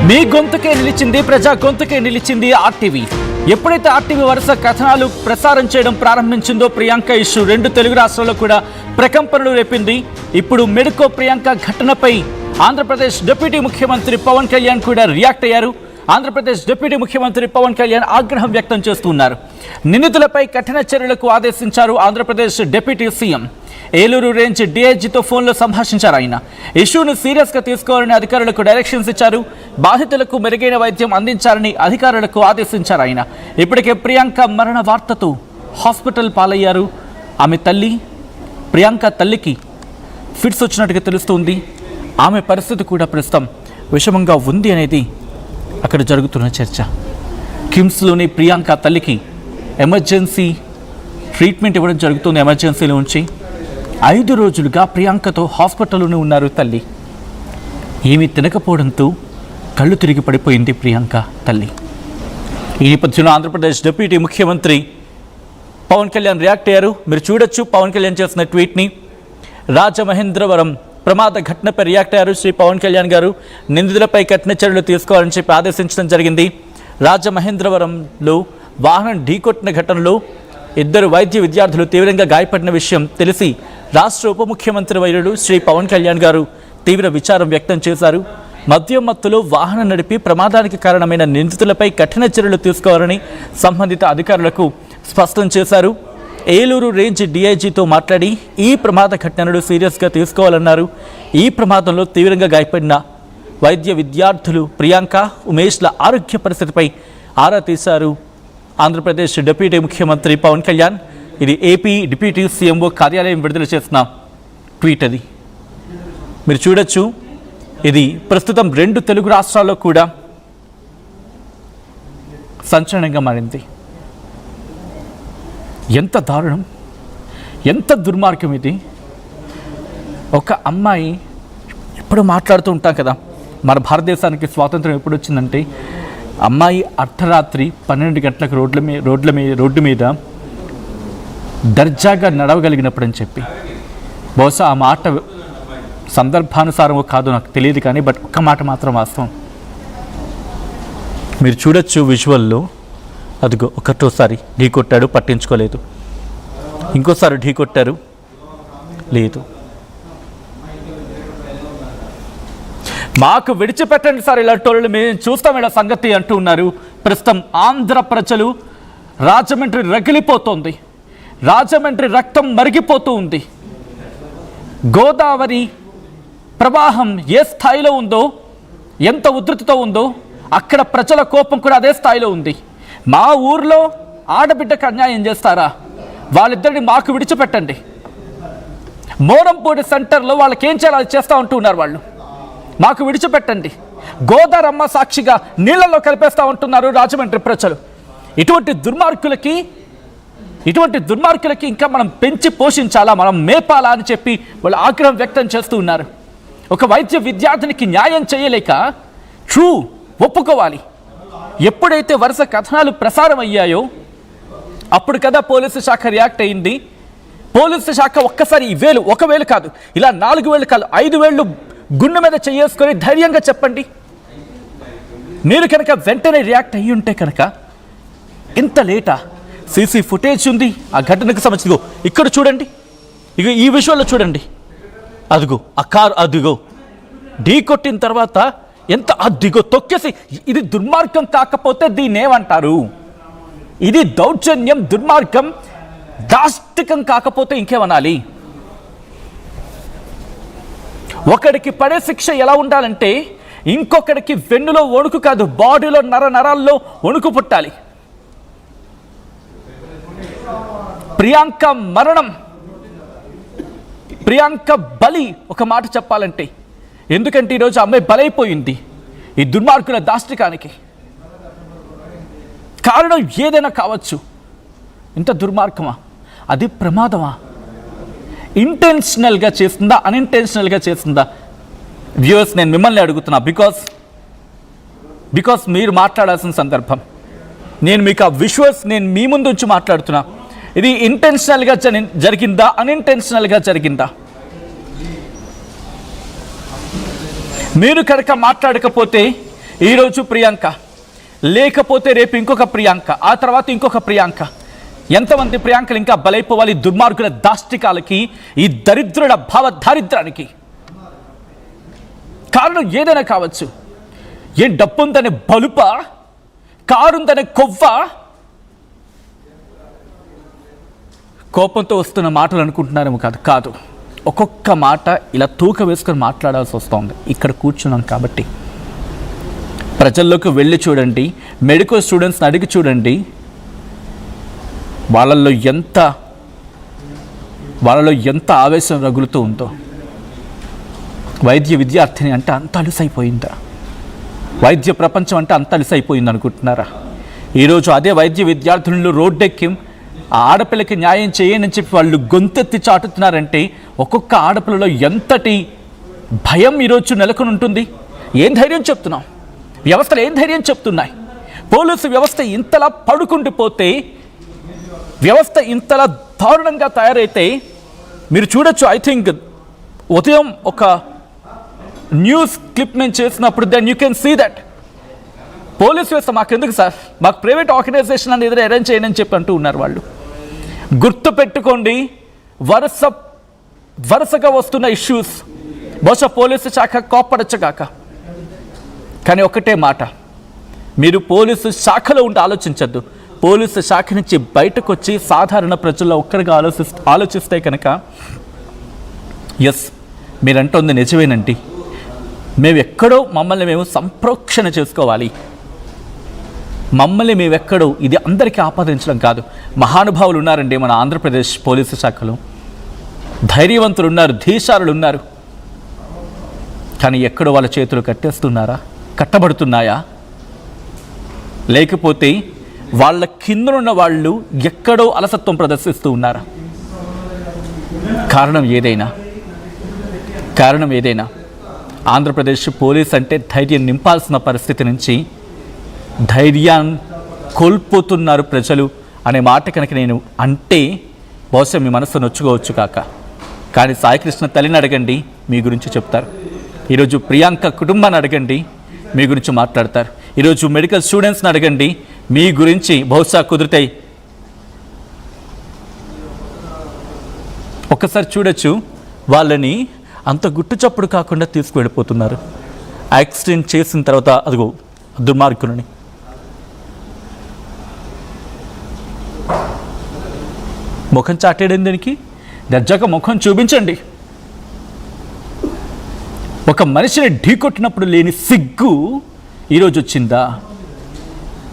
మీ గొంతుకే నిలిచింది, ప్రజా గొంతుకే నిలిచింది ఆర్టీవీ. ఎప్పుడైతే ఆర్టీవీ వరుస కథనాలు ప్రసారం చేయడం ప్రారంభించిందో ప్రియాంక ఇష్యూ రెండు తెలుగు రాష్ట్రాల్లో కూడా ప్రకంపనలు రేపింది. ఇప్పుడు మెడికో ప్రియాంక ఘటనపై ఆంధ్రప్రదేశ్ డిప్యూటీ ముఖ్యమంత్రి పవన్ కళ్యాణ్ కూడా రియాక్ట్ అయ్యారు. ఆంధ్రప్రదేశ్ డిప్యూటీ ముఖ్యమంత్రి పవన్ కళ్యాణ్ ఆగ్రహం వ్యక్తం చేస్తున్నారు. నిందితులపై కఠిన చర్యలకు ఆదేశించారు Andhra Pradesh deputy CM. Eluru range డీఐజీతో ఫోన్లో సంభాషించారు ఆయన. ఇష్యూను సీరియస్గా తీసుకోవాలని అధికారులకు డైరెక్షన్స్ ఇచ్చారు. బాధితులకు మెరుగైన వైద్యం అందించాలని అధికారులకు ఆదేశించారు ఆయన. ఇప్పటికే ప్రియాంక మరణ వార్తతో హాస్పిటల్ పాలయ్యారు ఆమె తల్లి. ప్రియాంక తల్లికి ఫిట్స్ వచ్చినట్టుగా తెలుస్తుంది. ఆమె పరిస్థితి కూడా ప్రస్తుతం విషమంగా ఉంది అనేది అక్కడ జరుగుతున్న చర్చ. కిమ్స్లోని ప్రియాంక తల్లికి ఎమర్జెన్సీ ట్రీట్మెంట్ ఇవ్వడం జరుగుతుంది. ఎమర్జెన్సీలో ఉంచి 5 రోజులుగా ప్రియాంకతో హాస్పిటల్లోనే ఉన్నారు తల్లి. ఏమీ తినకపోవడంతో కళ్ళు తిరిగి పడిపోయింది ప్రియాంక తల్లి. ఈ నేపథ్యంలో ఆంధ్రప్రదేశ్ డిప్యూటీ ముఖ్యమంత్రి పవన్ కళ్యాణ్ రియాక్ట్ అయ్యారు. మీరు చూడొచ్చు పవన్ కళ్యాణ్ చేసిన ట్వీట్ని. రాజమహేంద్రవరం ప్రమాద ఘటనపై రియాక్ట్ అయ్యారు శ్రీ పవన్ కళ్యాణ్ గారు. నిందితులపై కఠిన చర్యలు తీసుకోవాలని చెప్పి ఆదేశించడం జరిగింది. రాజమహేంద్రవరంలో వాహనం ఢీకొట్టిన ఘటనలో 2 వైద్య విద్యార్థులు తీవ్రంగా గాయపడిన విషయం తెలిసి రాష్ట్ర ఉప ముఖ్యమంత్రి వర్యులు శ్రీ పవన్ కళ్యాణ్ గారు తీవ్ర విచారం వ్యక్తం చేశారు. మద్యం మత్తులో వాహనం నడిపి ప్రమాదానికి కారణమైన నిందితులపై కఠిన చర్యలు తీసుకోవాలని సంబంధిత అధికారులకు స్పష్టం చేశారు. ఏలూరు రేంజ్ డీఐజీతో మాట్లాడి ఈ ప్రమాద ఘటనను సీరియస్గా తీసుకోవాలన్నారు. ఈ ప్రమాదంలో తీవ్రంగా గాయపడిన వైద్య విద్యార్థులు ప్రియాంక, ఉమేష్ల ఆరోగ్య పరిస్థితిపై ఆరా తీశారు ఆంధ్రప్రదేశ్ డిప్యూటీ ముఖ్యమంత్రి పవన్ కళ్యాణ్. ఇది ఏపీ డిప్యూటీ సీఎంఓ కార్యాలయం విడుదల చేసిన ట్వీట్. అది మీరు చూడొచ్చు. ఇది ప్రస్తుతం 2 తెలుగు రాష్ట్రాల్లో కూడా సంచలనంగా మారింది. ఎంత దారుణం, ఎంత దుర్మార్గం ఇది. ఒక అమ్మాయి, ఎప్పుడు మాట్లాడుతూ ఉంటాం కదా, మన భారతదేశానికి స్వాతంత్రం ఎప్పుడు వచ్చిందంటే అమ్మాయి అర్ధరాత్రి 12 గంటలకు రోడ్డు మీద దర్జాగా నడవగలిగినప్పుడు అని చెప్పి. బహుశా ఆ మాట సందర్భానుసారమో కాదో నాకు తెలియదు కానీ బట్ ఒక్క మాట మాత్రం వాస్తవం. మీరు చూడొచ్చు విజువల్లో. అదిగో ఒకటోసారి ఢీ కొట్టాడు, పట్టించుకోలేదు. ఇంకోసారి ఢీ కొట్టారు, లేదు. మాకు విడిచిపెట్టండి సార్, ఇలాంటి వాళ్ళు మేము చూస్తాం ఇలా సంగతి అంటూ ఉన్నారు. ప్రస్తుతం ఆంధ్ర ప్రజలు, రాజమండ్రి రగిలిపోతోంది. రాజమండ్రి రక్తం మరిగిపోతూ ఉంది. గోదావరి ప్రవాహం ఏ స్థాయిలో ఉందో, ఎంత ఉధృతితో ఉందో అక్కడ ప్రజల కోపం కూడా అదే స్థాయిలో ఉంది. మా ఊర్లో ఆడబిడ్డకు అన్యాయం చేస్తారా? వాళ్ళిద్దరిని మాకు విడిచిపెట్టండి. మోరంపూడి సెంటర్లో వాళ్ళకి ఏం చేయాలో అది చేస్తూ ఉంటూ ఉన్నారు. వాళ్ళు మాకు విడిచిపెట్టండి. గోదారమ్మ సాక్షిగా నీళ్లలో కలిపేస్తూ ఉంటున్నారు రాజమండ్రి ప్రజలు. ఇటువంటి దుర్మార్గులకి ఇంకా మనం పెంచి పోషించాలా, మనం మేపాలా అని చెప్పి వాళ్ళు ఆగ్రహం వ్యక్తం చేస్తూ ఉన్నారు. ఒక వైద్య విద్యార్థినికి న్యాయం చేయలేక ఒప్పుకోవాలి. ఎప్పుడైతే వరుస కథనాలు ప్రసారం అయ్యాయో అప్పుడు కదా పోలీసు శాఖ రియాక్ట్ అయింది. పోలీసు శాఖ ఒక్కసారి 1 వేలు కాదు, ఇలా 4 వేలు కాదు, 5 వేళ్ళు గుండె మీద చేసుకొని ధైర్యంగా చెప్పండి. మీరు కనుక వెంటనే రియాక్ట్ అయ్యి ఉంటే కనుక ఇంత లేటా? సీసీ ఫుటేజ్ ఉంది ఆ ఘటనకు సంబంధించి. ఇక్కడ చూడండి, ఇక ఈ విషయంలో చూడండి. అదిగో ఆ కారు, అదిగో ఢీ కొట్టిన తర్వాత ఎంత అదిగో తొక్కేసి. ఇది దుర్మార్గం కాకపోతే దీన్ని ఏమంటారు? ఇది దౌర్జన్యం, దుర్మార్గం, దాష్టికం కాకపోతే ఇంకేమనాలి? ఒకడికి పడే శిక్ష ఎలా ఉండాలంటే ఇంకొకడికి వెన్నులో వణుకు కాదు, బాడీలో నరాల్లో వణుకు పుట్టాలి. ప్రియాంక మరణం, ప్రియాంక బలి ఒక మాట చెప్పాలంటే. ఎందుకంటే ఈరోజు అమ్మాయి బలైపోయింది ఈ దుర్మార్గుల దాష్టికానికి. కారణం ఏదైనా కావచ్చు. ఇంత దుర్మార్గమా? అది ప్రమాదమా? ఇంటెన్షనల్గా చేస్తుందా, అన్ఇంటెన్షనల్గా చేస్తుందా? వ్యూవర్స్, నేను మిమ్మల్ని అడుగుతున్నా. బికాస్ మీరు మాట్లాడాల్సిన సందర్భం. నేను మీకు ఆ విజువల్స్ నేను మీ ముందు ఉంచి మాట్లాడుతున్నా. ఇది ఇంటెన్షనల్గా జరిగిందా, అన్ఇంటెన్షనల్గా జరిగిందా? మీరు కనుక మాట్లాడకపోతే ఈరోజు ప్రియాంక, లేకపోతే రేపు ఇంకొక ప్రియాంక, ఆ తర్వాత ఇంకొక ప్రియాంక. ఎంతమంది ప్రియాంకలు ఇంకా బలైపోవాలి దుర్మార్గుల దాష్టికాలకి, ఈ దరిద్రుల భావ దారిద్రానికి? కారణం ఏదైనా కావచ్చు. ఏం డబ్బుందనే బలుప, కారుందనే కొవ్వ, కోపంతో వస్తున్న మాటలు అనుకుంటున్నారేమో. కాదు, ఒక్కొక్క మాట ఇలా తూక వేసుకొని మాట్లాడాల్సి వస్తుంది. ఇక్కడ కూర్చున్నాం కాబట్టి. ప్రజల్లోకి వెళ్ళి చూడండి, మెడికల్ స్టూడెంట్స్ని అడిగి చూడండి, వాళ్ళల్లో ఎంత ఆవేశం రగులుతూ ఉందో. వైద్య విద్యార్థిని అంటే అంత అలుసైపోయిందా? వైద్య ప్రపంచం అంటే అంత అలుసైపోయింది అనుకుంటున్నారా? ఈరోజు అదే వైద్య విద్యార్థులను రోడ్డెక్కి ఆ ఆడపిల్లకి న్యాయం చేయని చెప్పి వాళ్ళు గొంతెత్తి చాటుతున్నారంటే ఒక్కొక్క ఆడపిల్లలో ఎంతటి భయం ఈరోజు నెలకొని ఉంటుంది. ఏం ధైర్యం చెప్తున్నాం? వ్యవస్థలు ఏం ధైర్యం చెప్తున్నాయి? పోలీసు వ్యవస్థ ఇంతలా పడుకుంటూ పోతే, వ్యవస్థ ఇంతలా దారుణంగా తయారైతే మీరు చూడొచ్చు. ఐ థింక్ ఉదయం ఒక న్యూస్ క్లిప్ నేను చేసినప్పుడు then you can see that police వ్యవస్థ మాకెందుకు సార్, మాకు ప్రైవేట్ ఆర్గనైజేషన్ అనేది అరేంజ్ చేయండి అని చెప్పి అంటూ ఉన్నారు వాళ్ళు. గుర్తు పెట్టుకోండి, వరుసగా వస్తున్న ఇష్యూస్ బహుశా పోలీసు శాఖ కోప్పడచ్చగాక. కానీ ఒకటే మాట, మీరు పోలీసు శాఖలో ఉండి ఆలోచించద్దు. పోలీసు శాఖ నుంచి బయటకు వచ్చి సాధారణ ప్రజల్లో ఒక్కరిగా ఆలోచిస్తే కనుక ఎస్ మీరంటోంది నిజమేనండి. మమ్మల్ని మేము సంప్రోక్షణ చేసుకోవాలి. మమ్మల్ని మేమెక్కడో ఇది అందరికీ ఆపాదించడం కాదు. మహానుభావులు ఉన్నారండి మన ఆంధ్రప్రదేశ్ పోలీసు శాఖలో, ధైర్యవంతులు ఉన్నారు, ధీశారులు ఉన్నారు. కానీ ఎక్కడో వాళ్ళ చేతులు కట్టబడుతున్నాయా? లేకపోతే వాళ్ళ కిందనున్న వాళ్ళు ఎక్కడో అలసత్వం ప్రదర్శిస్తూ ఉన్నారా? కారణం ఏదైనా ఆంధ్రప్రదేశ్ పోలీస్ అంటే ధైర్యం నింపాల్సిన పరిస్థితి నుంచి ధైర్యాన్ని కోల్పోతున్నారు ప్రజలు అనే మాట కనుక నేను అంటే బహుశా మీ మనసు నొచ్చుకోవచ్చు కాక. కానీ సాయికృష్ణ తల్లిని అడగండి, మీ గురించి చెప్తారు. ఈరోజు ప్రియాంక కుటుంబాన్ని అడగండి, మీ గురించి మాట్లాడతారు. ఈరోజు మెడికల్ స్టూడెంట్స్ని అడగండి, మీ గురించి బహుశా కుదురుతాయి. ఒక్కసారి చూడొచ్చు, వాళ్ళని అంత గుట్టు చప్పుడు కాకుండా తీసుకువెళ్ళిపోతున్నారు. యాక్సిడెంట్ చేసిన తర్వాత అదిగో దుర్మార్గులని. ముఖం చాటేయడం దానికి? దర్జాగా ముఖం చూపించండి. ఒక మనిషిని ఢీకొట్టినప్పుడు లేని సిగ్గు ఈరోజు వచ్చిందా?